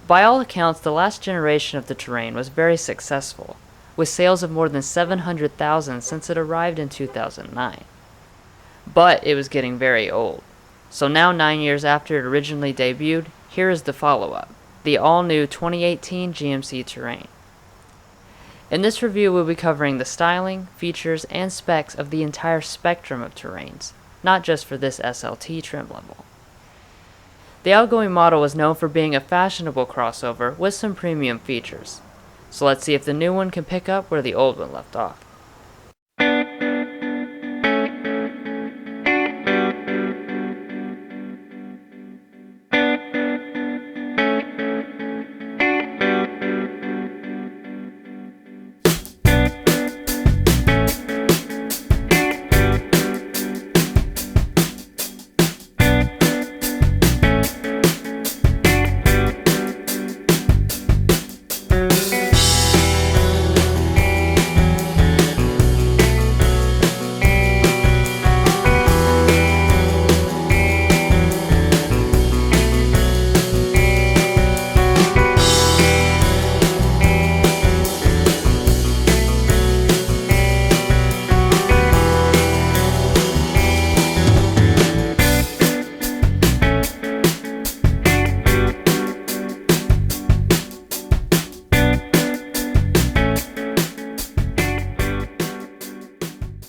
By all accounts, the last generation of the Terrain was very successful, with sales of more than 700,000 since it arrived in 2009. But it was getting very old. So now 9 years after it originally debuted, here is the follow-up, the all-new 2018 GMC Terrain. In this review, we'll be covering the styling, features, and specs of the entire spectrum of Terrains, not just for this SLT trim level. The outgoing model was known for being a fashionable crossover with some premium features, so let's see if the new one can pick up where the old one left off.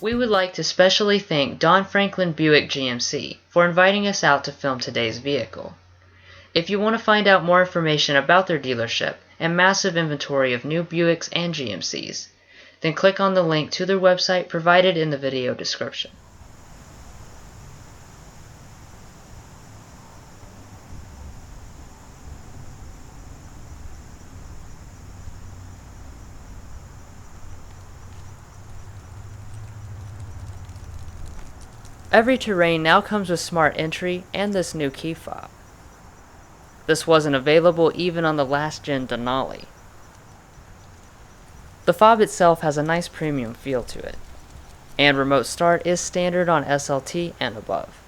We would like to specially thank Don Franklin Buick GMC for inviting us out to film today's vehicle. If you want to find out more information about their dealership and massive inventory of new Buicks and GMCs, then click on the link to their website provided in the video description. Every Terrain now comes with Smart Entry and this new key fob. This wasn't available even on the last gen Denali. The fob itself has a nice premium feel to it, and remote start is standard on SLT and above.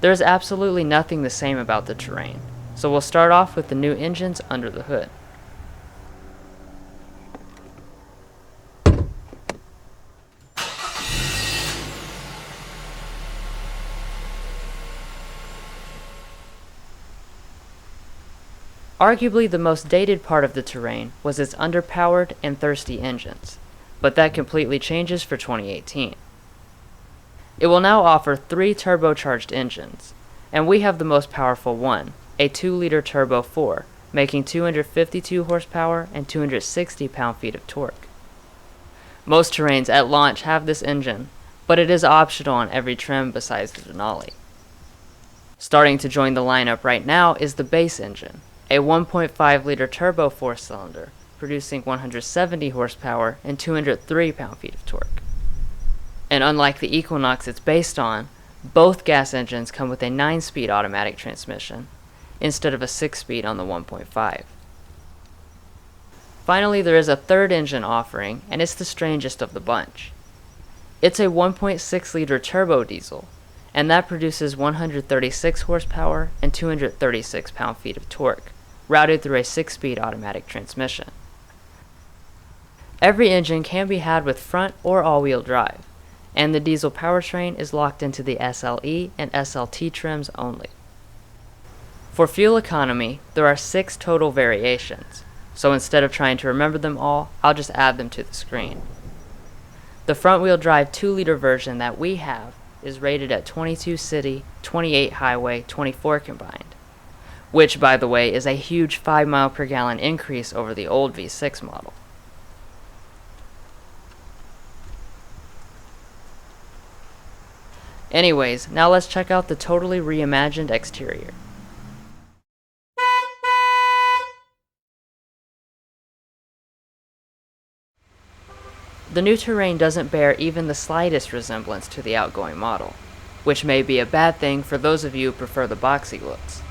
There is absolutely nothing the same about the Terrain, so we'll start off with the new engines under the hood. Arguably the most dated part of the Terrain was its underpowered and thirsty engines, but that completely changes for 2018. It will now offer 3 turbocharged engines, and we have the most powerful one, a 2-liter turbo 4, making 252 horsepower and 260 pound-feet of torque. Most Terrains at launch have this engine, but it is optional on every trim besides the Denali. Starting to join the lineup right now is the base engine, a 1.5-liter turbo 4-cylinder, producing 170 horsepower and 203 pound-feet of torque. And unlike the Equinox it's based on, both gas engines come with a 9-speed automatic transmission, instead of a 6-speed on the 1.5. Finally, there is a third engine offering, and it's the strangest of the bunch. It's a 1.6-liter turbo diesel, and that produces 136 horsepower and 236 pound-feet of torque, routed through a 6-speed automatic transmission. Every engine can be had with front or all-wheel drive, and the diesel powertrain is locked into the SLE and SLT trims only. For fuel economy, there are 6 total variations, so instead of trying to remember them all, I'll just add them to the screen. The front-wheel drive 2-liter version that we have is rated at 22 city, 28 highway, 24 combined, which, by the way, is a huge 5 mile per gallon increase over the old V6 model. Anyways, now let's check out the totally reimagined exterior. The new Terrain doesn't bear even the slightest resemblance to the outgoing model, which may be a bad thing for those of you who prefer the boxy looks.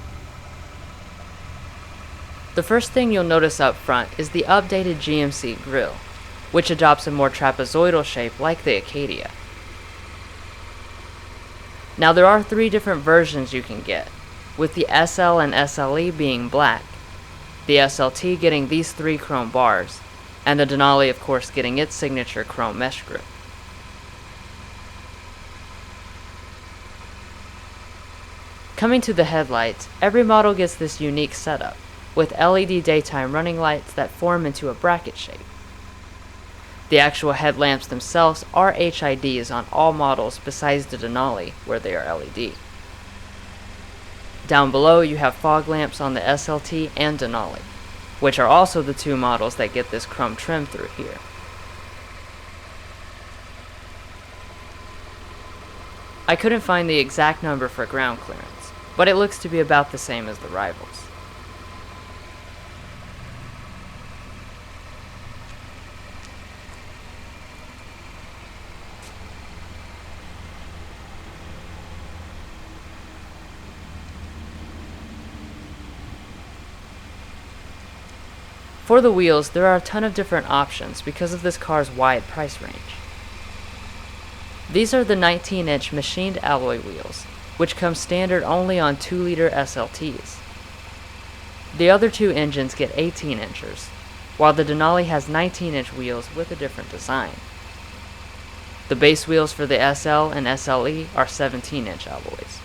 The first thing you'll notice up front is the updated GMC grille, which adopts a more trapezoidal shape like the Acadia. Now there are 3 different versions you can get, with the SL and SLE being black, the SLT getting these 3 chrome bars, and the Denali of course getting its signature chrome mesh grip. Coming to the headlights, every model gets this unique setup, with LED daytime running lights that form into a bracket shape. The actual headlamps themselves are HIDs on all models besides the Denali, where they are LED. Down below you have fog lamps on the SLT and Denali, which are also the 2 models that get this chrome trim through here. I couldn't find the exact number for ground clearance, but it looks to be about the same as the rivals. For the wheels, there are a ton of different options because of this car's wide price range. These are the 19-inch machined alloy wheels, which come standard only on 2-liter SLTs. The other 2 engines get 18 inchers, while the Denali has 19-inch wheels with a different design. The base wheels for the SL and SLE are 17-inch alloys.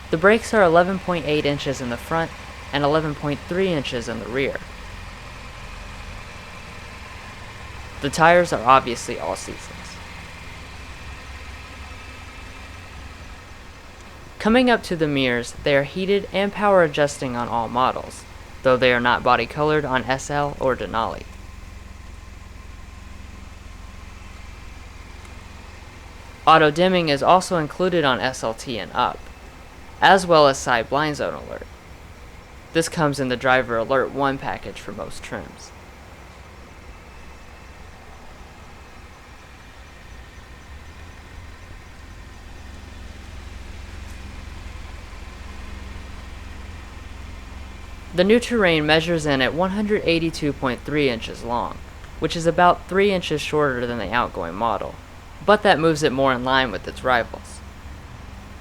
The brakes are 11.8 inches in the front and 11.3 inches in the rear. The tires are obviously all seasons. Coming up to the mirrors, they are heated and power adjusting on all models, though they are not body colored on SL or Denali. Auto dimming is also included on SLT and up, as well as side blind zone alert. This comes in the Driver Alert 1 package for most trims. The new Terrain measures in at 182.3 inches long, which is about 3 inches shorter than the outgoing model, but that moves it more in line with its rivals.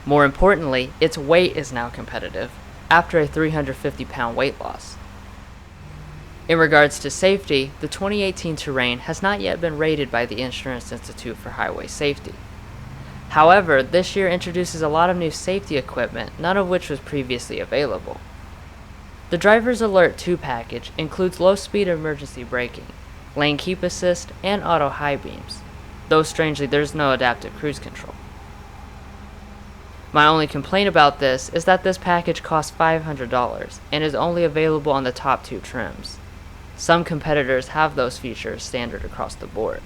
More importantly, its weight is now competitive, after a 350-pound weight loss. In regards to safety, the 2018 Terrain has not yet been rated by the Insurance Institute for Highway Safety. However, this year introduces a lot of new safety equipment, none of which was previously available. The Driver's Alert 2 package includes low-speed emergency braking, lane keep assist, and auto high beams, though strangely there's no adaptive cruise control. My only complaint about this is that this package costs $500 and is only available on the top 2 trims. Some competitors have those features standard across the board.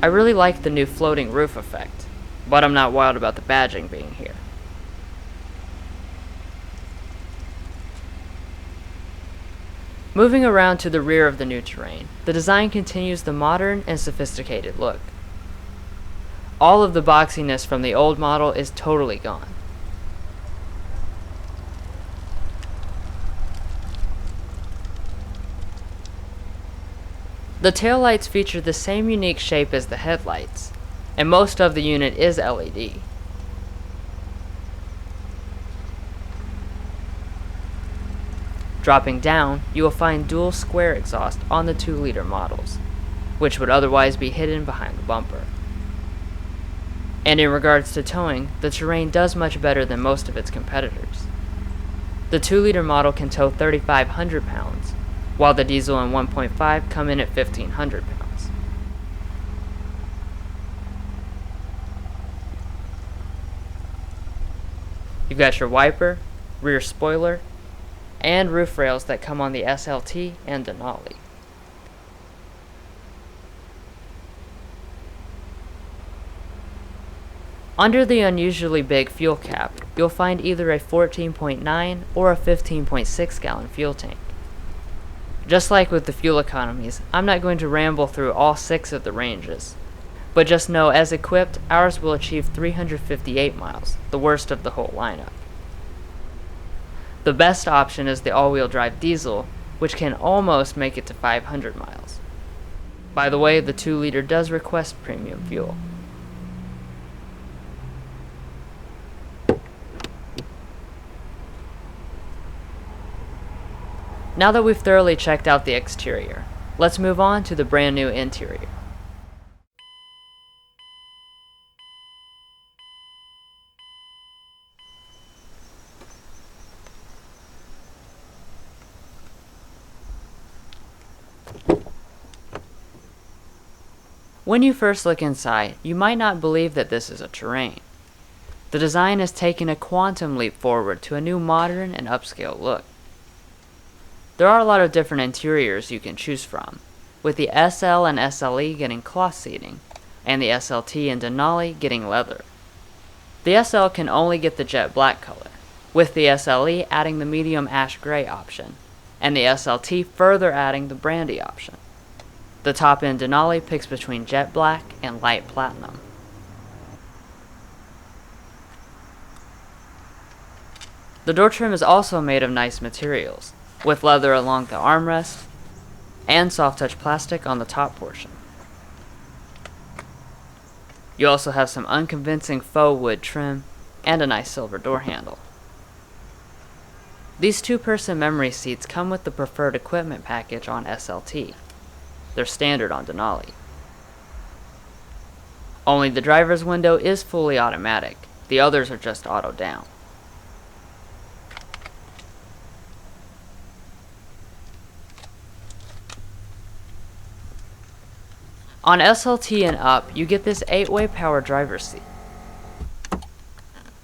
I really like the new floating roof effect, but I'm not wild about the badging being here. Moving around to the rear of the new Terrain, the design continues the modern and sophisticated look. All of the boxiness from the old model is totally gone. The taillights feature the same unique shape as the headlights, and most of the unit is LED. Dropping down, you will find dual square exhaust on the 2-liter models, which would otherwise be hidden behind the bumper. And in regards to towing, the Terrain does much better than most of its competitors. The 2-liter model can tow 3,500 pounds, while the diesel and 1.5 come in at 1,500 pounds. You've got your wiper, rear spoiler, and roof rails that come on the SLT and Denali. Under the unusually big fuel cap, you'll find either a 14.9 or a 15.6 gallon fuel tank. Just like with the fuel economies, I'm not going to ramble through all 6 of the ranges, but just know as equipped, ours will achieve 358 miles, the worst of the whole lineup. The best option is the all-wheel drive diesel, which can almost make it to 500 miles. By the way, the 2-liter does request premium fuel. Now that we've thoroughly checked out the exterior, let's move on to the brand new interior. When you first look inside, you might not believe that this is a Terrain. The design has taken a quantum leap forward to a new modern and upscale look. There are a lot of different interiors you can choose from, with the SL and SLE getting cloth seating, and the SLT and Denali getting leather. The SL can only get the jet black color, with the SLE adding the medium ash gray option, and the SLT further adding the brandy option. The top-end Denali picks between jet black and light platinum. The door trim is also made of nice materials, with leather along the armrest, and soft-touch plastic on the top portion. You also have some unconvincing faux wood trim, and a nice silver door handle. These 2-person memory seats come with the preferred equipment package on SLT. They're standard on Denali. Only the driver's window is fully automatic, the others are just auto down. On SLT and up, you get this 8-way power driver's seat.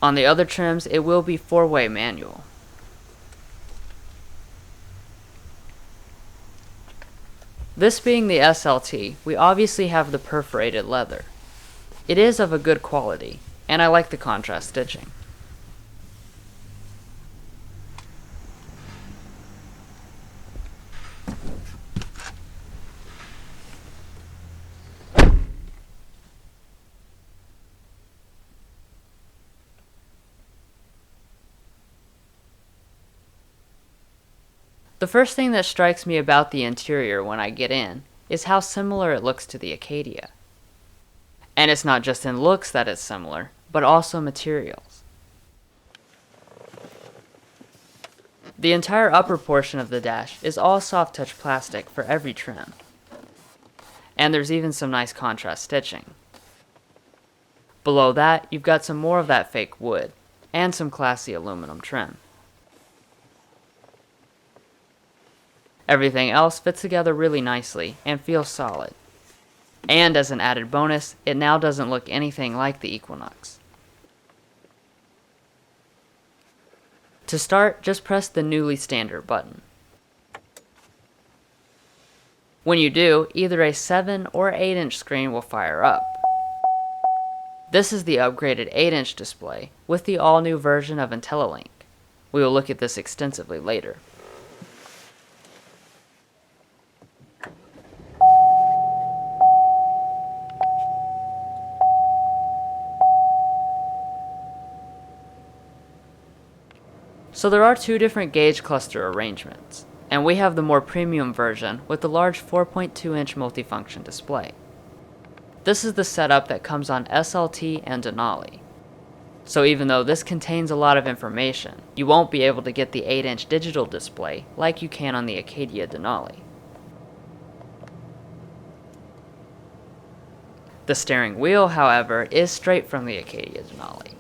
On the other trims, it will be 4-way manual. This being the SLT, we obviously have the perforated leather. It is of a good quality, and I like the contrast stitching. The first thing that strikes me about the interior when I get in is how similar it looks to the Acadia. And it's not just in looks that it's similar, but also materials. The entire upper portion of the dash is all soft-touch plastic for every trim. And there's even some nice contrast stitching. Below that, you've got some more of that fake wood, and some classy aluminum trim. Everything else fits together really nicely and feels solid. And as an added bonus, it now doesn't look anything like the Equinox. To start, just press the newly standard button. When you do, either a 7 or 8-inch screen will fire up. This is the upgraded 8-inch display with the all-new version of Intellilink. We will look at this extensively later. So there are 2 different gauge cluster arrangements, and we have the more premium version with the large 4.2-inch multifunction display. This is the setup that comes on SLT and Denali. So even though this contains a lot of information, you won't be able to get the 8-inch digital display like you can on the Acadia Denali. The steering wheel, however, is straight from the Acadia Denali.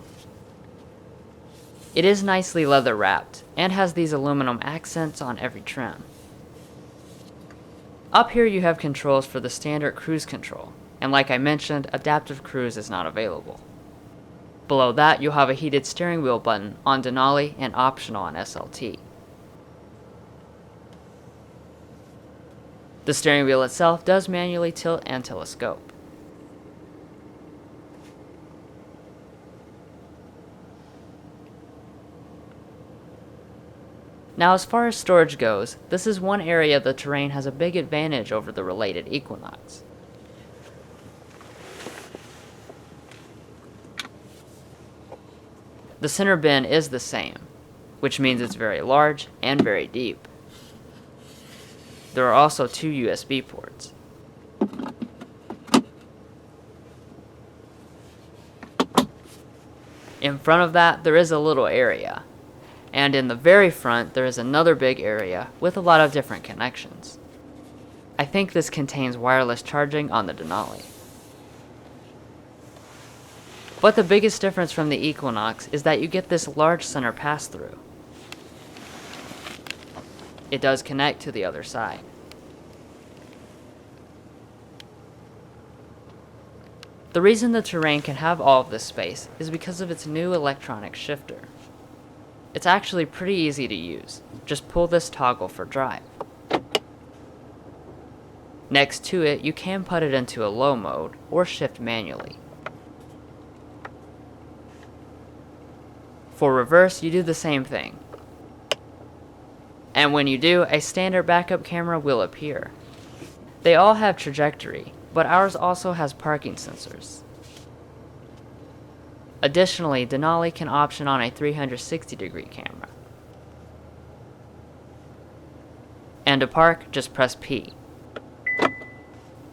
It is nicely leather wrapped, and has these aluminum accents on every trim. Up here you have controls for the standard cruise control, and like I mentioned, adaptive cruise is not available. Below that, you'll have a heated steering wheel button on Denali and optional on SLT. The steering wheel itself does manually tilt and telescope. Now, as far as storage goes, this is one area the Terrain has a big advantage over the related Equinox. The center bin is the same, which means it's very large and very deep. There are also 2 USB ports. In front of that, there is a little area. And in the very front, there is another big area with a lot of different connections. I think this contains wireless charging on the Denali. But the biggest difference from the Equinox is that you get this large center pass-through. It does connect to the other side. The reason the Terrain can have all of this space is because of its new electronic shifter. It's actually pretty easy to use. Just pull this toggle for drive. Next to it, you can put it into a low mode or shift manually. For reverse, you do the same thing. And when you do, a standard backup camera will appear. They all have trajectory, but ours also has parking sensors. Additionally, Denali can option on a 360-degree camera. And to park, just press P.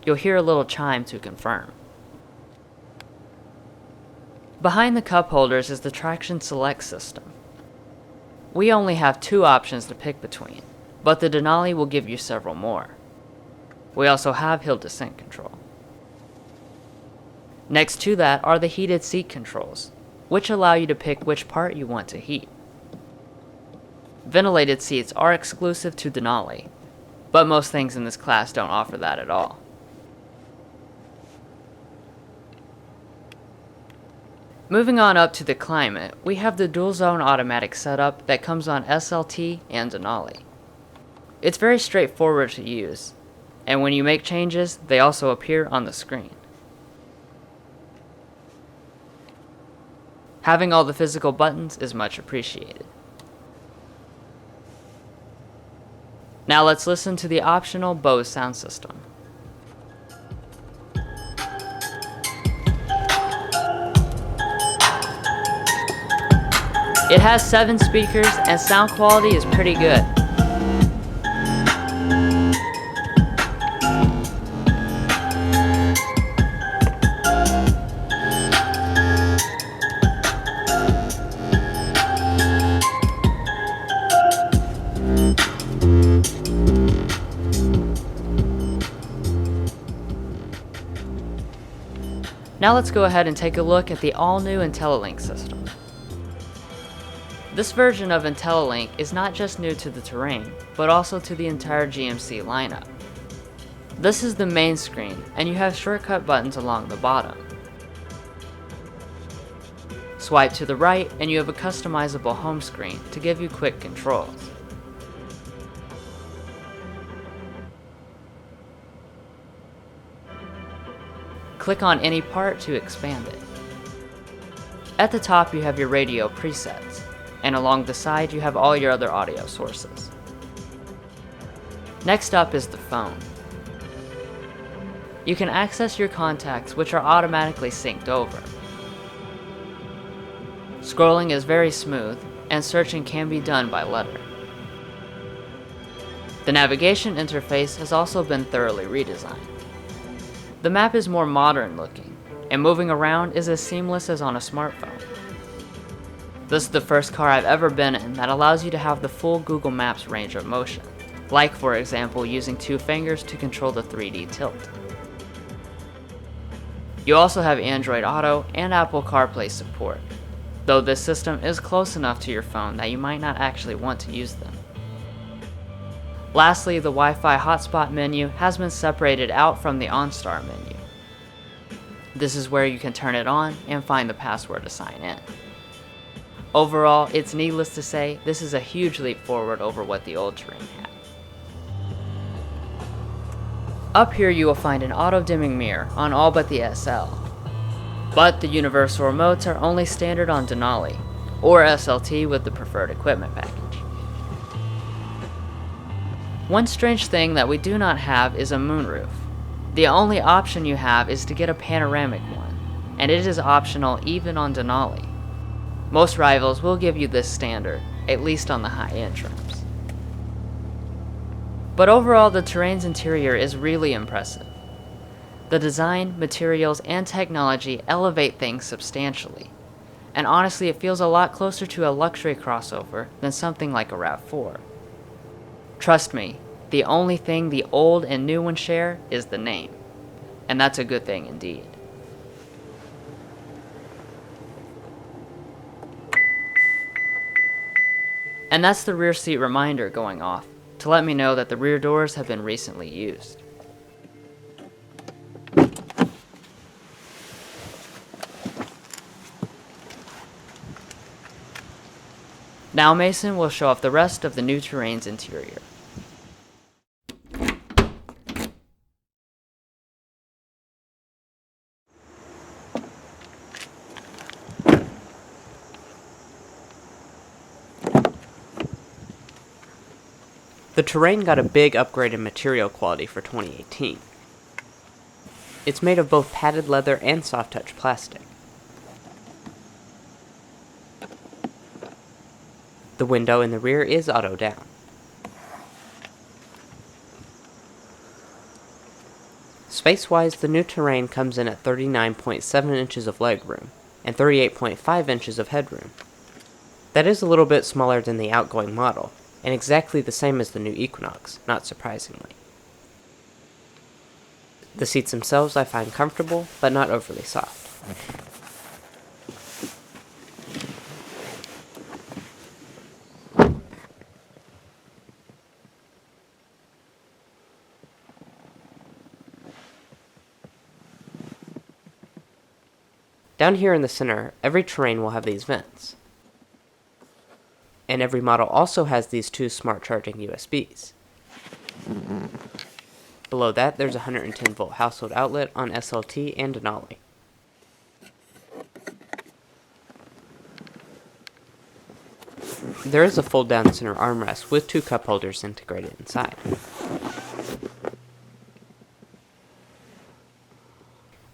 You'll hear a little chime to confirm. Behind the cup holders is the traction select system. We only have 2 options to pick between, but the Denali will give you several more. We also have hill descent control. Next to that are the heated seat controls, which allow you to pick which part you want to heat. Ventilated seats are exclusive to Denali, but most things in this class don't offer that at all. Moving on up to the climate, we have the dual zone automatic setup that comes on SLT and Denali. It's very straightforward to use, and when you make changes, they also appear on the screen. Having all the physical buttons is much appreciated. Now let's listen to the optional Bose sound system. It has 7 speakers and sound quality is pretty good. Now let's go ahead and take a look at the all-new Intellilink system. This version of Intellilink is not just new to the Terrain, but also to the entire GMC lineup. This is the main screen, and you have shortcut buttons along the bottom. Swipe to the right, and you have a customizable home screen to give you quick controls. Click on any part to expand it. At the top, you have your radio presets, and along the side you have all your other audio sources. Next up is the phone. You can access your contacts, which are automatically synced over. Scrolling is very smooth, and searching can be done by letter. The navigation interface has also been thoroughly redesigned. The map is more modern looking, and moving around is as seamless as on a smartphone. This is the first car I've ever been in that allows you to have the full Google Maps range of motion, like for example using 2 fingers to control the 3D tilt. You also have Android Auto and Apple CarPlay support, though this system is close enough to your phone that you might not actually want to use them. Lastly, the Wi-Fi hotspot menu has been separated out from the OnStar menu. This is where you can turn it on and find the password to sign in. Overall, it's needless to say, this is a huge leap forward over what the old Terrain had. Up here you will find an auto-dimming mirror on all but the SL. But the universal remotes are only standard on Denali, or SLT with the preferred equipment package. One strange thing that we do not have is a moonroof. The only option you have is to get a panoramic one, and it is optional even on Denali. Most rivals will give you this standard, at least on the high-end trims. But overall, the Terrain's interior is really impressive. The design, materials, and technology elevate things substantially, and honestly it feels a lot closer to a luxury crossover than something like a RAV4. Trust me, the only thing the old and new ones share is the name, and that's a good thing indeed. And that's the rear seat reminder going off to let me know that the rear doors have been recently used. Now Mason will show off the rest of the new Terrain's interior. The Terrain got a big upgrade in material quality for 2018. It's made of both padded leather and soft touch plastic. The window in the rear is auto down. Space-wise, the new Terrain comes in at 39.7 inches of legroom and 38.5 inches of headroom. That is a little bit smaller than the outgoing model, and exactly the same as the new Equinox, not surprisingly. The seats themselves I find comfortable, but not overly soft. Down here in the center, every Terrain will have these vents. And every model also has these two smart charging USBs. Below that, there's a 110 volt household outlet on SLT and Denali. There is a fold down center armrest with two cup holders integrated inside.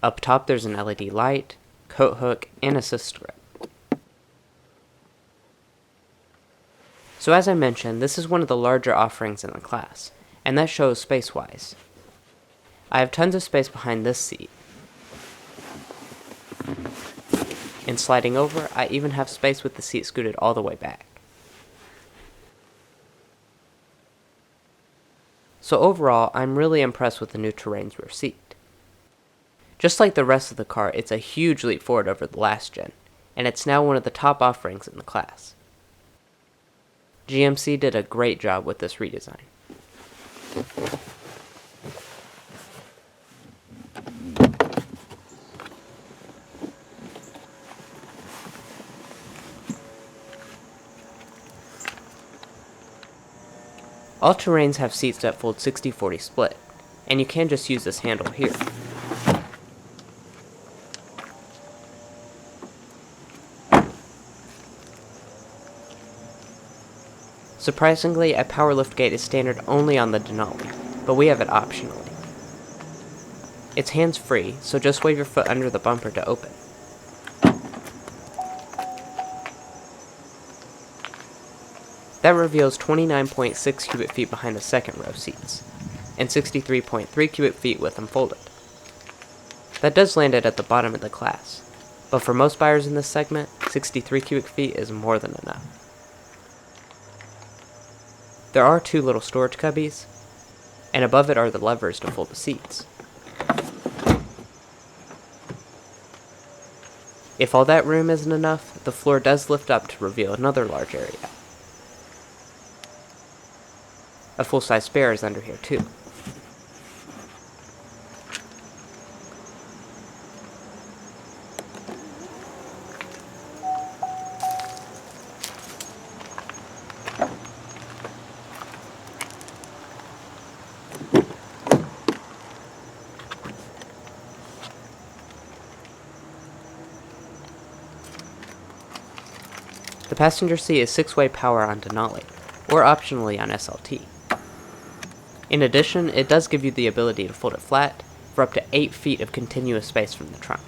Up top there's an LED light, coat hook, and assist grip. So as I mentioned, this is one of the larger offerings in the class, and that shows space-wise. I have tons of space behind this seat. And sliding over, I even have space with the seat scooted all the way back. So overall, I'm really impressed with the new Terrain's rear seat. Just like the rest of the car, it's a huge leap forward over the last gen, and it's now one of the top offerings in the class. GMC did a great job with this redesign. All Terrains have seats that fold 60-40 split, and you can just use this handle here. Surprisingly, a power liftgate is standard only on the Denali, but we have it optionally. It's hands-free, so just wave your foot under the bumper to open. That reveals 29.6 cubic feet behind the second row seats, and 63.3 cubic feet with them folded. That does land it at the bottom of the class, but for most buyers in this segment, 63 cubic feet is more than enough. There are two little storage cubbies, and above it are the levers to fold the seats. If all that room isn't enough, the floor does lift up to reveal another large area. A full-size spare is under here too. The passenger seat is 6-way power on Denali, or optionally on SLT. In addition, it does give you the ability to fold it flat for up to 8 feet of continuous space from the trunk.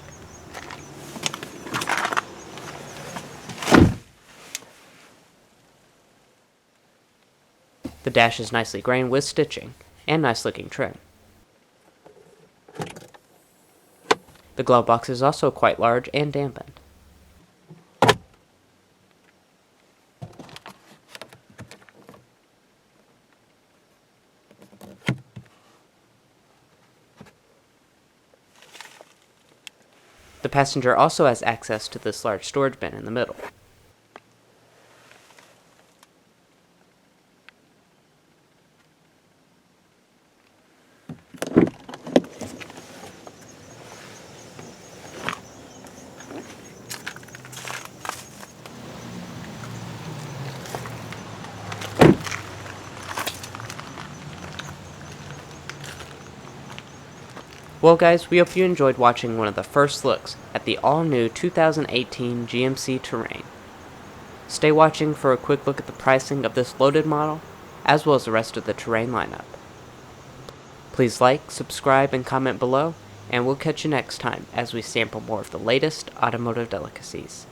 The dash is nicely grained with stitching and nice looking trim. The glove box is also quite large and dampened. The passenger also has access to this large storage bin in the middle. Well guys, we hope you enjoyed watching one of the first looks at the all-new 2018 GMC Terrain. Stay watching for a quick look at the pricing of this loaded model, as well as the rest of the Terrain lineup. Please like, subscribe, and comment below, and we'll catch you next time as we sample more of the latest automotive delicacies.